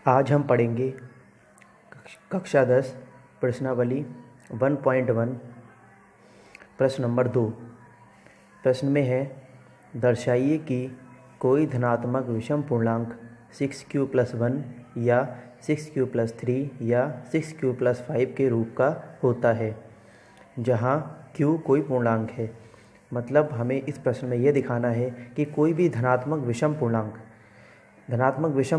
आज हम पढ़ेंगे कक्षा 10 प्रश्नावली 1.1 प्रश्न नंबर 2। प्रश्न में है, दर्शाइए कि कोई धनात्मक विषम पूर्णांक 6q+1 या 6q+3 या 6q+5 के रूप का होता है जहाँ q कोई पूर्णांक है। मतलब हमें इस प्रश्न में यह दिखाना है कि कोई भी धनात्मक विषम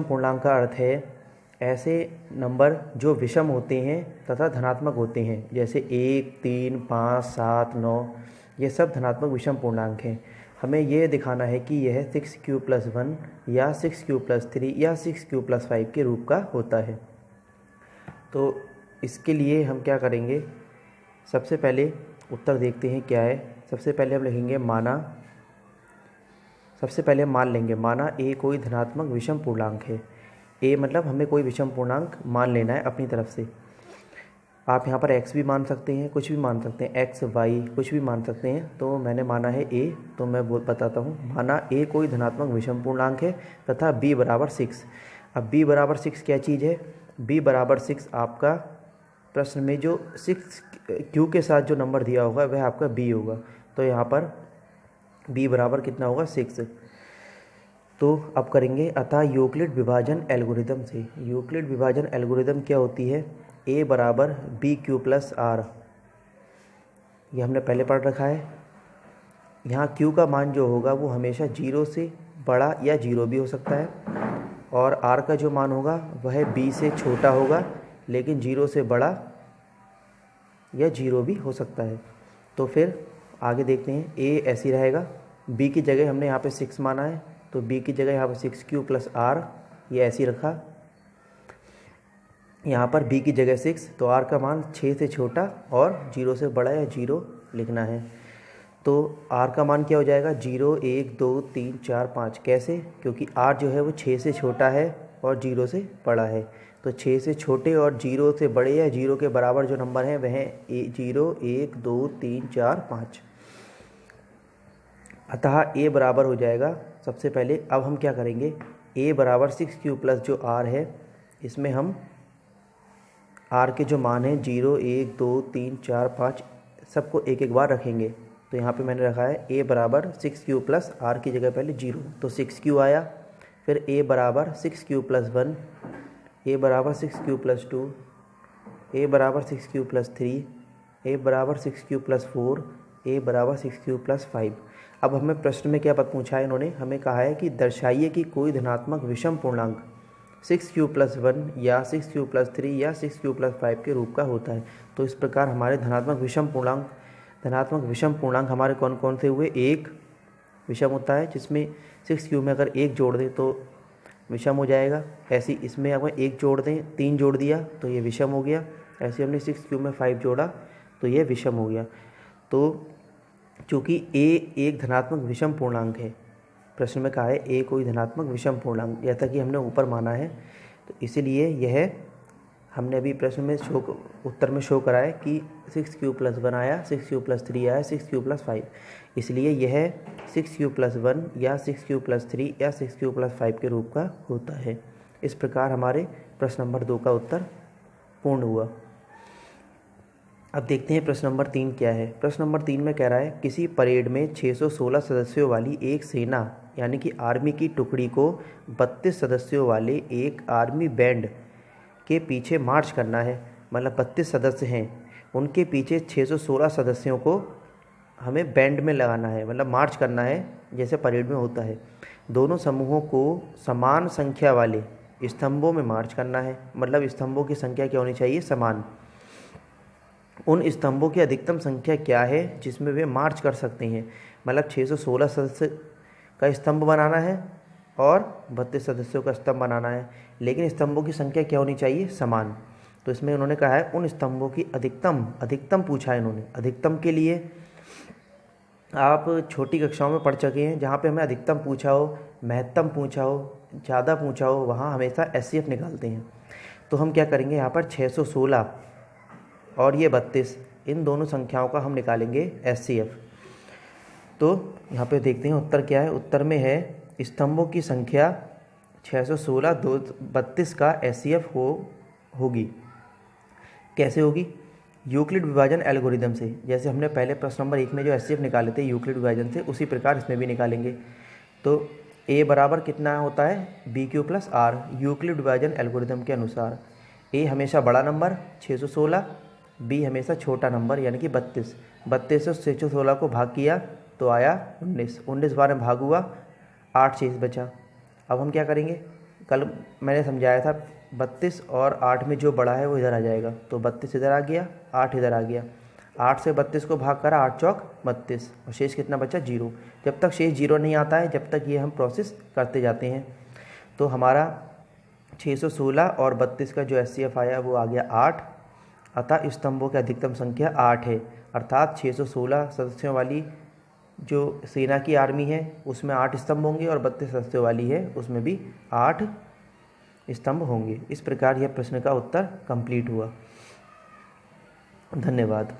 पूर्णांक का अर्थ है ऐसे नंबर जो विषम होते हैं तथा धनात्मक होते हैं, जैसे 1, 3, 5, 7, 9, ये सब धनात्मक विषम पूर्णांक हैं। हमें यह दिखाना है कि यह 6q+1 या 6q+3 या 6q+5 के रूप का होता है। तो इसके लिए हम क्या करेंगे, सबसे पहले उत्तर देखते हैं क्या है। सबसे पहले हम लिखेंगे मान लेंगे माना a कोई धनात्मक विषम पूर्णांक है। a मतलब हमें कोई विषम पूर्णांक मान लेना है अपनी तरफ से। आप यहाँ पर x भी मान सकते हैं, कुछ भी मान सकते हैं, x, y कुछ भी मान सकते हैं। तो मैंने माना है a, तो मैं बताता हूँ। माना a कोई धनात्मक विषम पूर्णांक है तथा b बराबर 6। अब b बराबर 6 क्या चीज़ है? b बराबर 6 आपका प्रश्न में जो 6 q के साथ जो नंबर दिया होगा वह आपका b होगा। तो यहाँ पर b बराबर कितना होगा? 6। तो अब करेंगे अतः यूक्लिड विभाजन एल्गोरिदम से। यूक्लिड विभाजन एल्गोरिदम क्या होती है? a बराबर bq+r, ये हमने पहले पढ़ रखा है। यहाँ q का मान जो होगा वो हमेशा 0 से बड़ा या 0 भी हो सकता है, और r का जो मान होगा वह b से छोटा होगा लेकिन 0 से बड़ा या 0 भी हो सकता है। तो फिर आगे देखते हैं, a ऐसी रहेगा, b की जगह हमने यहाँ पे 6 माना है तो b की जगह यहाँ पर 6q+r ये ऐसी रखा। यहाँ पर b की जगह 6, तो r का मान 6 से छोटा और 0 से बड़ा या 0 लिखना है। तो r का मान क्या हो जाएगा? 0, 1, 2, 3, 4, 5। कैसे? क्योंकि r जो है वो 6 से छोटा है और 0 से बड़ा है। तो 6 से छोटे और 0 से बड़े या 0 के बराबर जो नंबर हैं वह 0, 1, 2, 3, 4, 5। अतः a बराबर हो जाएगा, सबसे पहले अब हम क्या करेंगे, a बराबर 6q+ जो r है इसमें हम r के जो मान हैं 0, 1, 2, 3, 4, 5 सबको एक एक बार रखेंगे। तो यहाँ पे मैंने रखा है a बराबर 6q+ r की जगह पहले 0, तो 6q आया। फिर a बराबर 6q+1, a बराबर 6q+2, a बराबर 6q+3, a बराबर 6q+4, a बराबर 6q+5। अब हमें प्रश्न में क्या पूछा है इन्होंने? हमें कहा है कि दर्शाइए कि कोई धनात्मक विषम पूर्णांक 6q+1 या 6q+3 या 6q+5 के रूप का होता है। तो इस प्रकार हमारे धनात्मक विषम पूर्णांक हमारे कौन कौन से हुए? एक विषम होता है जिसमें 6q में अगर 1 जोड़ दें तो विषम हो जाएगा। ऐसे इसमें अगर 1 जोड़ दें, 3 जोड़ दिया तो ये विषम हो गया। ऐसे हमने 6q में 5 जोड़ा तो ये विषम हो गया। तो चूँकि a एक धनात्मक विषम पूर्णांक है, प्रश्न में कहा है a कोई धनात्मक विषम पूर्णांक, जैसा कि हमने ऊपर माना है, तो इसीलिए यह हमने अभी प्रश्न में उत्तर में शो करा है कि 6q+1 आया, 6q+3 आया, 6q+5, इसलिए यह 6q+1 या 6q+3 या 6q+5 के रूप का होता है। इस प्रकार हमारे प्रश्न नंबर 2 का उत्तर पूर्ण हुआ। अब देखते हैं प्रश्न नंबर 3 क्या है। प्रश्न नंबर 3 में कह रहा है, किसी परेड में 616 सदस्यों वाली एक सेना यानी कि आर्मी की टुकड़ी को 32 सदस्यों वाले एक आर्मी बैंड के पीछे मार्च करना है। मतलब 32 सदस्य हैं, उनके पीछे 616 सदस्यों को हमें बैंड में लगाना है, मतलब मार्च करना है जैसे परेड में होता है। दोनों समूहों को समान संख्या वाले स्तंभों में मार्च करना है, मतलब स्तंभों की संख्या क्या होनी चाहिए? समान। उन स्तंभों की अधिकतम संख्या क्या है जिसमें वे मार्च कर सकते हैं? मतलब 616 सदस्य का स्तंभ बनाना है और 32 सदस्यों का स्तंभ बनाना है, लेकिन स्तंभों की संख्या क्या होनी चाहिए? समान। तो इसमें उन्होंने कहा है उन स्तंभों की अधिकतम पूछा है इन्होंने। अधिकतम के लिए आप छोटी कक्षाओं में पढ़ चुके हैं, जहाँ पे हमें अधिकतम पूछा हो, महत्तम पूछा हो, ज़्यादा पूछा हो, वहाँ हमेशा एचसीएफ निकालते हैं। तो हम क्या करेंगे, यहाँ पर 616 और ये 32, इन दोनों संख्याओं का हम निकालेंगे एचसीएफ। तो यहाँ पे देखते हैं उत्तर क्या है। उत्तर में है स्तंभों की संख्या 616 232 का SCF होगी। कैसे होगी? यूक्लिड विभाजन एल्गोरिदम से। जैसे हमने पहले प्रश्न नंबर 1 में जो SCF निकाले थे यूक्लिड विभाजन से, उसी प्रकार इसमें भी निकालेंगे। तो A बराबर कितना होता है? BQ प्लस R यूक्लिड विभाजन एल्गोरिदम के अनुसार। A हमेशा बड़ा नंबर 616, B हमेशा छोटा नंबर यानी कि 32। 32 से 616 को भाग किया तो आया 19। 19 बार में भाग हुआ, 8 शेष बचा। अब हम क्या करेंगे? कल मैंने समझाया था 32 और 8 में जो बड़ा है वो इधर आ जाएगा। तो 32 इधर आ गया, 8 इधर आ गया। 8 से 32 को भाग करा, 8 चौक 32 और शेष कितना बचा? 0। जब तक शेष 0 नहीं आता है जब तक ये हम प्रोसेस करते जाते हैं। तो हमारा 616 और 32 का जो SCF आया वो आ गया 8। अतः स्तंभों की अधिकतम संख्या 8 है। अर्थात 616 सदस्यों वाली जो सेना की आर्मी है उसमें 8 स्तंभ होंगे और 32 सदस्यों वाली है उसमें भी 8 स्तंभ होंगे। इस प्रकार यह प्रश्न का उत्तर कंप्लीट हुआ। धन्यवाद।